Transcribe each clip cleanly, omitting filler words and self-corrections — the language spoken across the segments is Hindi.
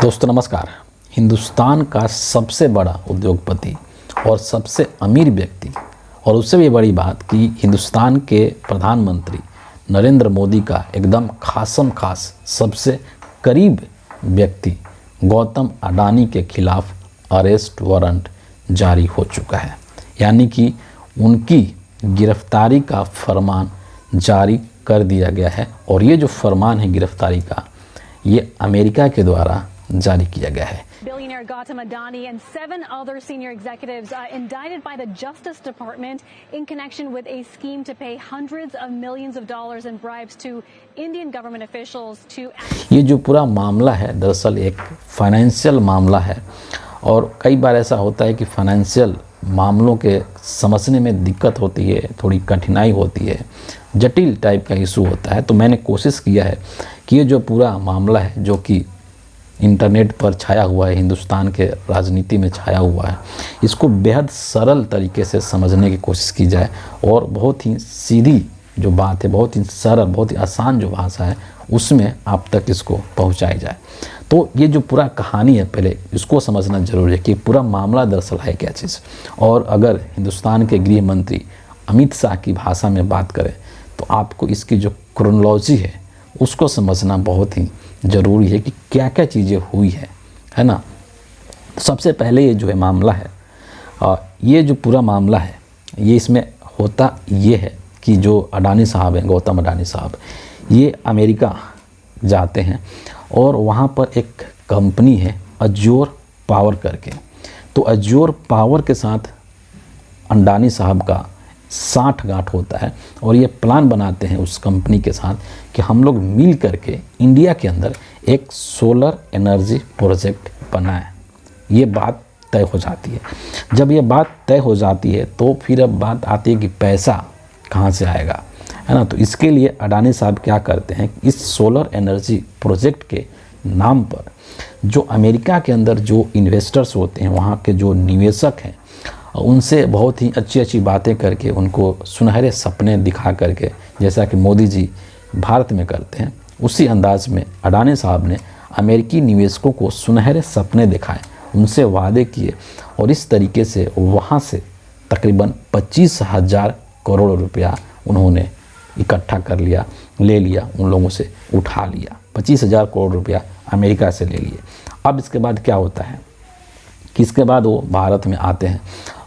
दोस्तों नमस्कार। हिंदुस्तान का सबसे बड़ा उद्योगपति और सबसे अमीर व्यक्ति और उससे भी बड़ी बात कि हिंदुस्तान के प्रधानमंत्री नरेंद्र मोदी का एकदम खासम खास सबसे करीब व्यक्ति गौतम अडानी के खिलाफ अरेस्ट वारंट जारी हो चुका है। यानी कि उनकी गिरफ्तारी का फरमान जारी कर दिया गया है और ये जो फरमान है गिरफ्तारी का, ये अमेरिका के द्वारा जारी किया गया है। Billionaire Gautam Adani and 7 other senior executives indicted by the Justice Department in connection with a scheme to pay hundreds of millions of dollars in bribes to Indian government officials to ये जो पूरा मामला है दरअसल एक फाइनेंशियल मामला है और कई बार ऐसा होता है कि फाइनेंशियल मामलों के समझने में दिक्कत होती है, थोड़ी कठिनाई होती है, जटिल टाइप का इशू होता है। तो मैंने कोशिश किया है कि ये जो पूरा मामला है जो कि इंटरनेट पर छाया हुआ है, हिंदुस्तान के राजनीति में छाया हुआ है, इसको बेहद सरल तरीके से समझने की कोशिश की जाए और बहुत ही सीधी जो बात है, बहुत ही सरल, बहुत ही आसान जो भाषा है, उसमें आप तक इसको पहुंचाई जाए। तो ये जो पूरा कहानी है पहले इसको समझना जरूरी है कि पूरा मामला दरअसल है क्या चीज़। और अगर हिंदुस्तान के गृह मंत्री अमित शाह की भाषा में बात करें तो आपको इसकी जो क्रोनोलॉजी है उसको समझना बहुत ही ज़रूरी है कि क्या क्या चीज़ें हुई है ना। सबसे पहले ये जो है मामला है, ये जो पूरा मामला है ये इसमें होता ये है कि जो अडानी साहब हैं, गौतम अडानी साहब, ये अमेरिका जाते हैं और वहाँ पर एक कंपनी है अज्योर पावर करके। तो अज्योर पावर के साथ अडानी साहब का साठ गांठ होता है और ये प्लान बनाते हैं उस कंपनी के साथ कि हम लोग मिल करके इंडिया के अंदर एक सोलर एनर्जी प्रोजेक्ट बनाएं। ये बात तय हो जाती है। जब ये बात तय हो जाती है तो फिर अब बात आती है कि पैसा कहाँ से आएगा, है ना। तो इसके लिए अडानी साहब क्या करते हैं, इस सोलर एनर्जी प्रोजेक्ट के नाम पर जो अमेरिका के अंदर जो इन्वेस्टर्स होते हैं, वहाँ के जो निवेशक हैं, उनसे बहुत ही अच्छी अच्छी बातें करके उनको सुनहरे सपने दिखा करके, जैसा कि मोदी जी भारत में करते हैं, उसी अंदाज में अडानी साहब ने अमेरिकी निवेशकों को सुनहरे सपने दिखाए, उनसे वादे किए और इस तरीके से वहाँ से तकरीबन 25,000 करोड़ रुपया उन्होंने इकट्ठा कर लिया, ले लिया, उन लोगों से उठा लिया। 25,000 करोड़ रुपया अमेरिका से ले लिए। अब इसके बाद क्या होता है कि इसके बाद वो भारत में आते हैं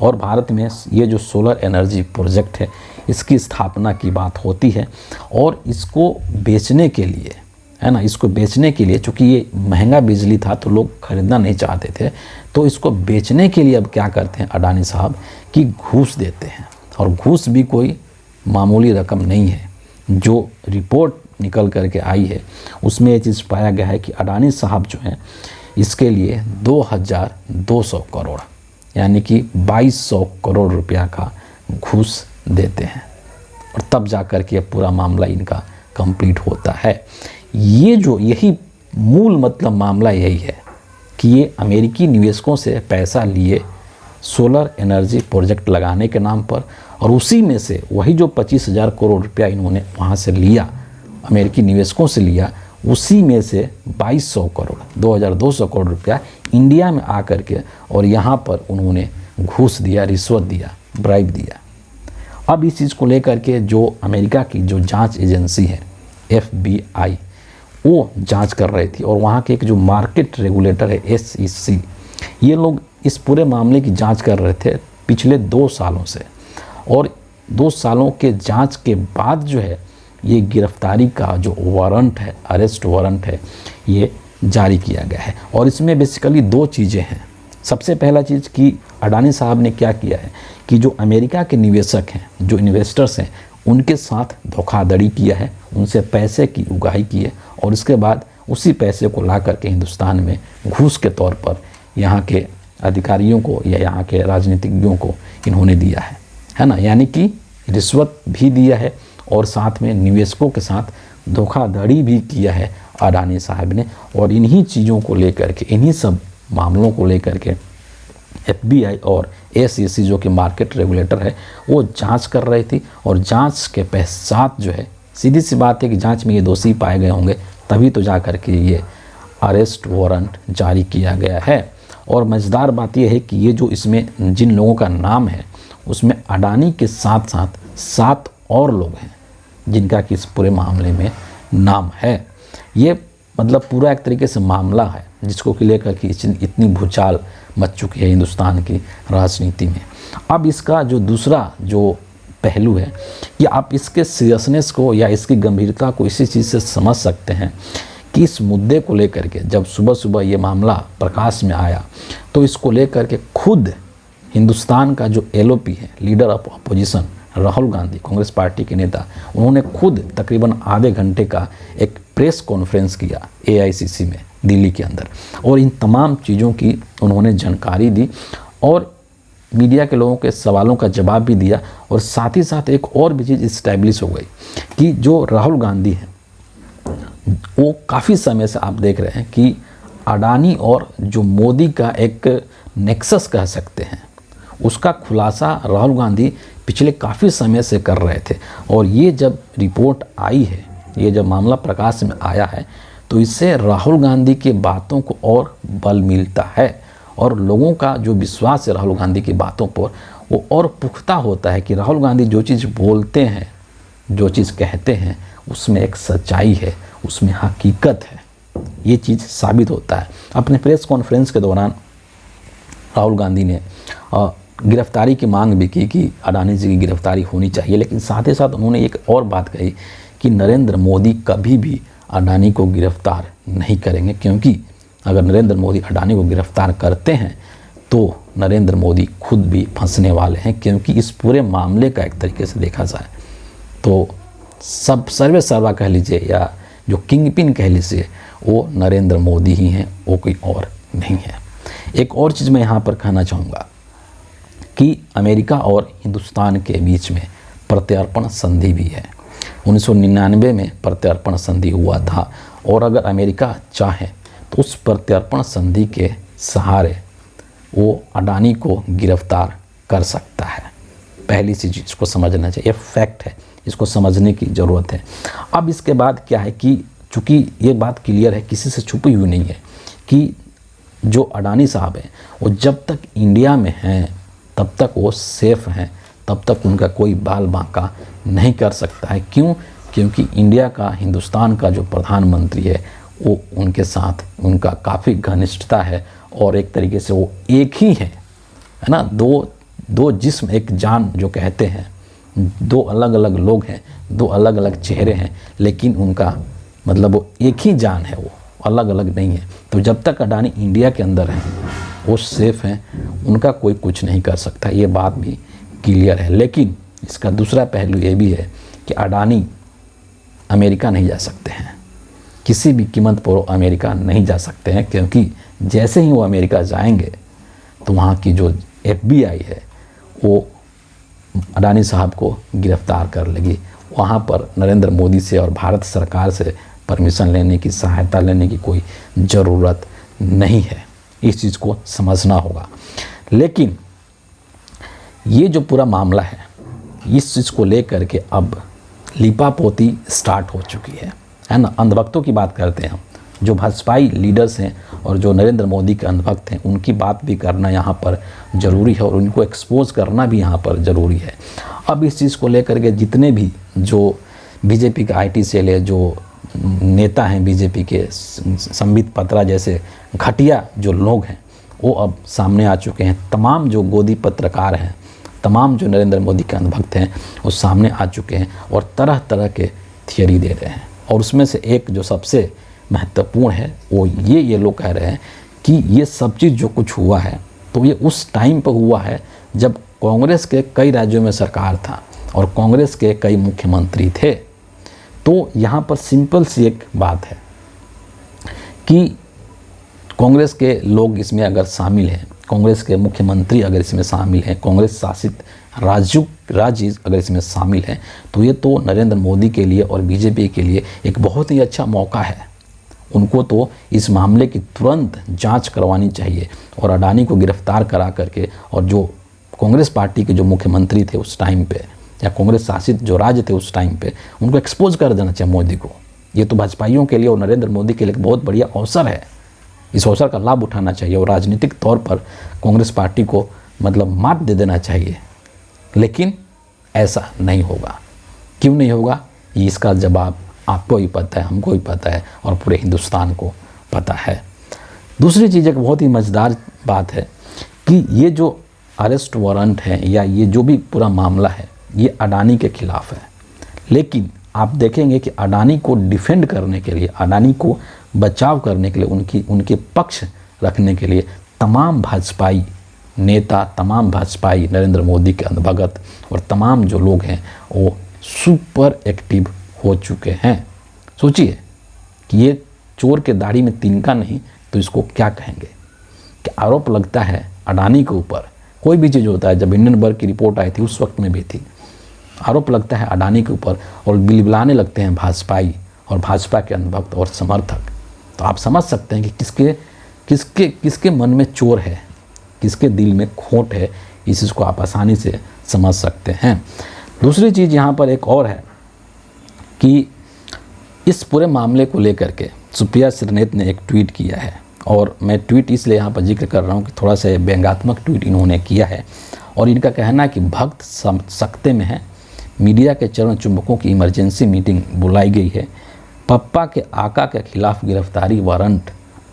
और भारत में ये जो सोलर एनर्जी प्रोजेक्ट है इसकी स्थापना की बात होती है और इसको बेचने के लिए, है ना, इसको बेचने के लिए, चूँकि ये महंगा बिजली था तो लोग ख़रीदना नहीं चाहते थे, तो इसको बेचने के लिए अब क्या करते हैं अडानी साहब कि घूस देते हैं। और घूस भी कोई मामूली रकम नहीं है। जो रिपोर्ट निकल करके आई है उसमें ये चीज़ पाया गया है कि अडानी साहब जो हैं इसके लिए 2,200 करोड़ यानी कि 2,200 करोड़ रुपया का घूस देते हैं और तब जा कर के पूरा मामला इनका कंप्लीट होता है। यही मूल मतलब मामला यही है कि ये अमेरिकी निवेशकों से पैसा लिए सोलर एनर्जी प्रोजेक्ट लगाने के नाम पर और उसी में से वही जो 25,000 करोड़ रुपया इन्होंने वहाँ से लिया, अमेरिकी निवेशकों से लिया, उसी में से 2,200 करोड़ 2,200 करोड़ रुपया इंडिया में आकर के और यहाँ पर उन्होंने घूस दिया, रिश्वत दिया, ब्राइब दिया। अब इस चीज़ को लेकर के जो अमेरिका की जो जांच एजेंसी है FBI, वो जांच कर रही थी और वहाँ के एक जो मार्केट रेगुलेटर है SEC, ये लोग इस पूरे मामले की जांच कर रहे थे पिछले 2 सालों से और 2 सालों के जांच के बाद जो है ये गिरफ्तारी का जो वारंट है, अरेस्ट वारंट है, ये जारी किया गया है। और इसमें बेसिकली 2 चीज़ें हैं। सबसे पहला चीज़ कि अडानी साहब ने क्या किया है कि जो अमेरिका के निवेशक हैं, जो इन्वेस्टर्स हैं, उनके साथ धोखाधड़ी किया है, उनसे पैसे की उगाही की है और उसके बाद उसी पैसे को ला करके हिंदुस्तान में घूस के तौर पर यहाँ के अधिकारियों को या यहाँ के राजनीतिज्ञों को इन्होंने दिया है ना। यानी कि रिश्वत भी दिया है और साथ में निवेशकों के साथ धोखाधड़ी भी किया है अडानी साहब ने। और इन्हीं चीज़ों को लेकर के, इन्हीं सब मामलों को लेकर के FBI और SEC जो कि मार्केट रेगुलेटर है वो जांच कर रही थी और जांच के पश्चात जो है, सीधी सी बात है कि जांच में ये दोषी पाए गए होंगे तभी तो जा कर के ये अरेस्ट वारंट जारी किया गया है। और मज़ेदार बात यह है कि ये जो इसमें जिन लोगों का नाम है उसमें अडानी के साथ साथ 7 और लोग हैं जिनका कि इस पूरे मामले में नाम है। ये मतलब पूरा एक तरीके से मामला है जिसको कि लेकर कि इतनी भूचाल मच चुकी है हिंदुस्तान की राजनीति में। अब इसका जो दूसरा जो पहलू है कि आप इसके सीरियसनेस को या इसकी गंभीरता को इसी चीज़ से समझ सकते हैं कि इस मुद्दे को लेकर के जब सुबह सुबह ये मामला प्रकाश में आया तो इसको लेकर के खुद हिंदुस्तान का जो LOP है, leader of opposition Rahul Gandhi, Congress party के नेता, उन्होंने खुद तकरीबन आधे घंटे का एक प्रेस कॉन्फ्रेंस किया AICC में दिल्ली के अंदर और इन तमाम चीज़ों की उन्होंने जानकारी दी और मीडिया के लोगों के सवालों का जवाब भी दिया। और साथ ही साथ एक और भी चीज़ इस्टेब्लिश हो गई कि जो राहुल गांधी हैं वो काफ़ी समय से आप देख रहे हैं कि अडानी और जो मोदी का एक नेक्सस कह सकते हैं उसका खुलासा राहुल गांधी पिछले काफ़ी समय से कर रहे थे। और ये जब रिपोर्ट आई है, ये जब मामला प्रकाश में आया है तो इससे राहुल गांधी की बातों को और बल मिलता है और लोगों का जो विश्वास है राहुल गांधी की बातों पर वो और पुख्ता होता है कि राहुल गांधी जो चीज़ बोलते हैं, जो चीज़ कहते हैं उसमें एक सच्चाई है, उसमें हकीकत है। ये चीज़ साबित होता है। अपने प्रेस कॉन्फ्रेंस के दौरान राहुल गांधी ने गिरफ्तारी की मांग भी की कि अडानी जी की गिरफ्तारी होनी चाहिए, लेकिन साथ ही साथ उन्होंने एक और बात कही कि नरेंद्र मोदी कभी भी अडानी को गिरफ्तार नहीं करेंगे, क्योंकि अगर नरेंद्र मोदी अडानी को गिरफ्तार करते हैं तो नरेंद्र मोदी खुद भी फंसने वाले हैं। क्योंकि इस पूरे मामले का एक तरीके से देखा जाए तो सब सर्वे सर्वा कह लीजिए या जो किंग पिन कह लीजिए वो नरेंद्र मोदी ही हैं, वो कोई और नहीं है। एक और चीज़ मैं यहाँ पर कहना चाहूँगा कि अमेरिका और हिंदुस्तान के बीच में प्रत्यर्पण संधि भी है। 1999 में प्रत्यर्पण संधि हुआ था और अगर अमेरिका चाहे तो उस प्रत्यर्पण संधि के सहारे वो अडानी को गिरफ्तार कर सकता है। पहली चीज़ इसको समझना चाहिए, फैक्ट है, इसको समझने की ज़रूरत है। अब इसके बाद क्या है कि चूँकि ये बात क्लियर है, किसी से छुपी हुई नहीं है कि जो अडानी साहब हैं वो जब तक इंडिया में हैं तब तक वो सेफ़ हैं, तब तक उनका कोई बाल बांका नहीं कर सकता है। क्यों? क्योंकि इंडिया का, हिंदुस्तान का जो प्रधानमंत्री है वो उनके साथ उनका काफ़ी घनिष्ठता है और एक तरीके से वो एक ही है ना, दो जिस्म एक जान जो कहते हैं, दो अलग अलग लोग हैं, दो अलग अलग चेहरे हैं, लेकिन उनका मतलब वो एक ही जान है, वो अलग अलग नहीं है। तो जब तक अडानी इंडिया के अंदर हैं वो सेफ़ हैं, उनका कोई कुछ नहीं कर सकता, ये बात भी क्लियर है। लेकिन इसका दूसरा पहलू ये भी है कि अडानी अमेरिका नहीं जा सकते हैं, किसी भी कीमत पर वो अमेरिका नहीं जा सकते हैं, क्योंकि जैसे ही वो अमेरिका जाएंगे तो वहाँ की जो FBI है वो अडानी साहब को गिरफ्तार कर लेगी। वहाँ पर नरेंद्र मोदी से और भारत सरकार से परमिशन लेने की, सहायता लेने की कोई ज़रूरत नहीं है। इस चीज़ को समझना होगा। लेकिन ये जो पूरा मामला है, इस चीज़ को लेकर के अब लीपापोती स्टार्ट हो चुकी है ना। अंधभक्तों की बात करते हैं हम, जो भाजपाई लीडर्स हैं और जो नरेंद्र मोदी के अंधभक्त हैं, उनकी बात भी करना यहाँ पर ज़रूरी है और उनको एक्सपोज करना भी यहाँ पर ज़रूरी है। अब इस चीज़ को लेकर के जितने भी जो बीजेपी का IT सेल है, जो नेता हैं बीजेपी के, संबित पात्रा जैसे घटिया जो लोग हैं, वो अब सामने आ चुके हैं। तमाम जो गोदी पत्रकार हैं, तमाम जो नरेंद्र मोदी के अंधभक्त हैं, वो सामने आ चुके हैं और तरह तरह के थियरी दे रहे हैं। और उसमें से एक जो सबसे महत्वपूर्ण है वो ये लोग कह रहे हैं कि ये सब चीज़ जो कुछ हुआ है तो ये उस टाइम पर हुआ है जब कांग्रेस के कई राज्यों में सरकार था और कांग्रेस के कई मुख्यमंत्री थे। तो यहाँ पर सिंपल सी एक बात है कि कांग्रेस के लोग इसमें अगर शामिल हैं, कांग्रेस के मुख्यमंत्री अगर इसमें शामिल हैं, कांग्रेस शासित राज्य अगर इसमें शामिल हैं, तो ये तो नरेंद्र मोदी के लिए और बीजेपी के लिए एक बहुत ही अच्छा मौका है। उनको तो इस मामले की तुरंत जांच करवानी चाहिए और अडानी को गिरफ्तार करा करके, और जो कांग्रेस पार्टी के जो मुख्यमंत्री थे उस टाइम पे, या कांग्रेस शासित जो राज्य थे उस टाइम पे, उनको एक्सपोज कर देना चाहिए मोदी को ये तो भाजपाइयों के लिए और नरेंद्र मोदी के लिए एक बहुत बढ़िया अवसर है। इस अवसर का लाभ उठाना चाहिए और राजनीतिक तौर पर कांग्रेस पार्टी को मतलब मात दे देना चाहिए। लेकिन ऐसा नहीं होगा। क्यों नहीं होगा, ये इसका जवाब आपको ही पता है, हमको ही पता है और पूरे हिंदुस्तान को पता है। दूसरी चीज़ एक बहुत ही मज़ेदार बात है कि ये जो अरेस्ट वारंट है या ये जो भी पूरा मामला है ये अडानी के खिलाफ है। लेकिन आप देखेंगे कि अडानी को डिफेंड करने के लिए, अडानी को बचाव करने के लिए, उनके पक्ष रखने के लिए तमाम भाजपाई नेता, तमाम भाजपाई नरेंद्र मोदी के अंधभगत और तमाम जो लोग हैं वो सुपर एक्टिव हो चुके हैं। सोचिए कि ये चोर के दाढ़ी में तिनका नहीं तो इसको क्या कहेंगे कि आरोप लगता है अडानी के ऊपर। कोई भी चीज़ होता है, जब हिंडनबर्ग की रिपोर्ट आई थी उस वक्त में भी थी, आरोप लगता है अडानी के ऊपर और बिलबिलाने लगते हैं भाजपाई और भाजपा के अंधभक्त और समर्थक। तो आप समझ सकते हैं कि किसके मन में चोर है, किसके दिल में खोट है। इस चीज़ को आप आसानी से समझ सकते हैं। दूसरी चीज़ यहाँ पर एक और है कि इस पूरे मामले को लेकर के सुप्रिया श्रीनेत ने एक ट्वीट किया है और मैं ट्वीट इसलिए यहाँ पर जिक्र कर रहा हूँ कि थोड़ा सा व्यंग्यात्मक ट्वीट इन्होंने किया है और इनका कहना है कि भक्त सकते में है, मीडिया के चरण चुंबकों की इमरजेंसी मीटिंग बुलाई गई है, पप्पा के आका के खिलाफ गिरफ्तारी वारंट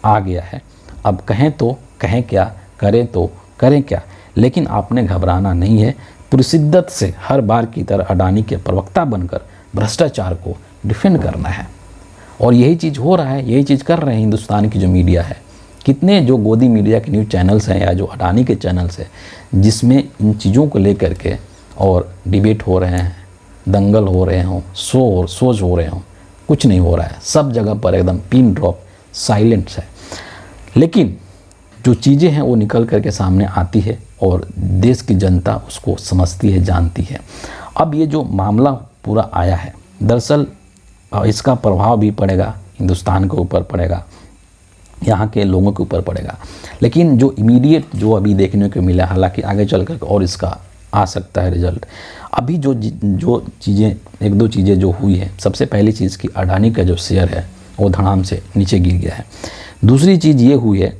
आ गया है, अब कहें तो कहें क्या, करें तो करें क्या, लेकिन आपने घबराना नहीं है। पूरी शिद्दत से हर बार की तरह अडानी के प्रवक्ता बनकर भ्रष्टाचार को डिफेंड करना है और यही चीज़ हो रहा है, यही चीज़ कर रहे हैं हिंदुस्तान की जो मीडिया है। कितने जो गोदी मीडिया के न्यूज़ चैनल्स हैं या जो अडानी के चैनल्स हैं जिसमें इन चीज़ों को लेकर के और डिबेट हो रहे हैं, दंगल हो रहे हों, सोच हो रहे हों, कुछ नहीं हो रहा है। सब जगह पर एकदम पिन ड्रॉप साइलेंस है। लेकिन जो चीज़ें हैं वो निकल करके सामने आती है और देश की जनता उसको समझती है, जानती है। अब ये जो मामला पूरा आया है, दरअसल इसका प्रभाव भी पड़ेगा हिंदुस्तान के ऊपर, पड़ेगा यहाँ के लोगों के ऊपर पड़ेगा। लेकिन जो इमीडिएट जो अभी देखने को मिला, हालांकि आगे चल कर और इसका आ सकता है रिजल्ट। अभी जो चीज़ें, एक दो चीज़ें जो हुई है, सबसे पहली चीज़ कि अडानी का जो शेयर है वो धड़ाम से नीचे गिर गया है। दूसरी चीज़ ये हुई है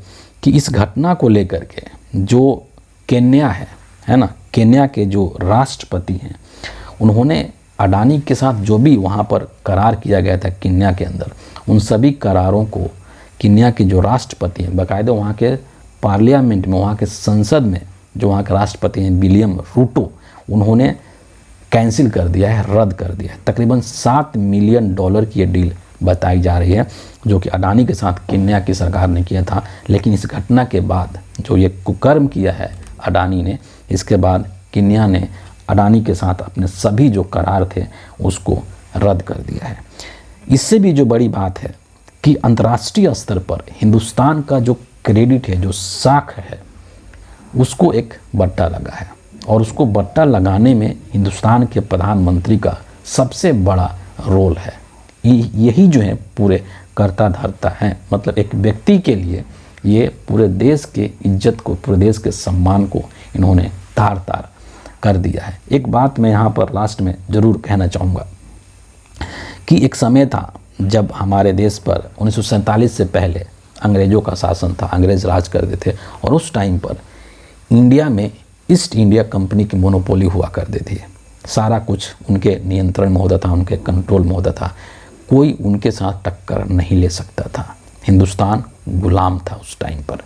कि इस घटना को लेकर के जो केन्या है ना, केन्या के जो राष्ट्रपति हैं उन्होंने अडानी के साथ जो भी वहाँ पर करार किया गया था केन्या के अंदर, उन सभी करारों को केन्या के जो राष्ट्रपति हैं, बाकायदा वहाँ के पार्लियामेंट में, वहाँ के संसद में जो वहाँ के राष्ट्रपति हैं विलियम रूटो, उन्होंने कैंसिल कर दिया है, रद्द कर दिया है। तकरीबन $7 मिलियन की ये डील बताई जा रही है जो कि अडानी के साथ केन्या की सरकार ने किया था। लेकिन इस घटना के बाद जो ये कुकर्म किया है अडानी ने, इसके बाद केन्या ने अडानी के साथ अपने सभी जो करार थे उसको रद्द कर दिया है। इससे भी जो बड़ी बात है कि अंतर्राष्ट्रीय स्तर पर हिंदुस्तान का जो क्रेडिट है, जो साख है, उसको एक बट्टा लगा है और उसको बट्टा लगाने में हिंदुस्तान के प्रधानमंत्री का सबसे बड़ा रोल है। यही जो है पूरे करता धरता है, मतलब एक व्यक्ति के लिए ये पूरे देश के इज्जत को, पूरे देश के सम्मान को इन्होंने तार तार कर दिया है। एक बात मैं यहाँ पर लास्ट में ज़रूर कहना चाहूँगा कि एक समय था जब हमारे देश पर 1947 से पहले अंग्रेज़ों का शासन था, अंग्रेज़ राज करते थे और उस टाइम पर इंडिया में ईस्ट इंडिया कंपनी की मोनोपोली हुआ करती थी। सारा कुछ उनके नियंत्रण में होता था, उनके कंट्रोल में होता था, कोई उनके साथ टक्कर नहीं ले सकता था। हिंदुस्तान गुलाम था उस टाइम पर।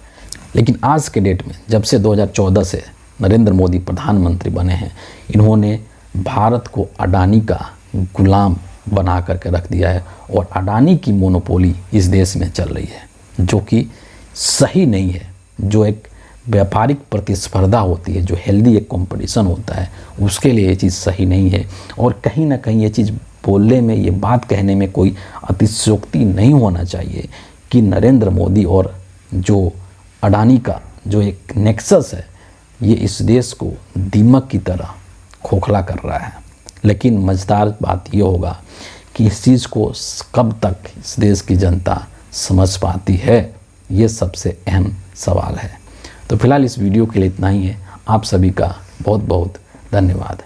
लेकिन आज के डेट में जब से 2014 से नरेंद्र मोदी प्रधानमंत्री बने हैं, इन्होंने भारत को अडानी का गुलाम बना करके रख दिया है और अडानी की मोनोपोली इस देश में चल रही है, जो कि सही नहीं है। जो एक व्यापारिक प्रतिस्पर्धा होती है, जो हेल्दी एक कंपटीशन होता है, उसके लिए ये चीज़ सही नहीं है। और कहीं ना कहीं ये चीज़ बोलने में, ये बात कहने में कोई अतिशयोक्ति नहीं होना चाहिए कि नरेंद्र मोदी और जो अडानी का जो एक नेक्सस है, ये इस देश को दीमक की तरह खोखला कर रहा है। लेकिन मज़ेदार बात ये होगा कि इस चीज़ को कब तक इस देश की जनता समझ पाती है, ये सबसे अहम सवाल है। तो फिलहाल इस वीडियो के लिए इतना ही है। आप सभी का बहुत बहुत धन्यवाद।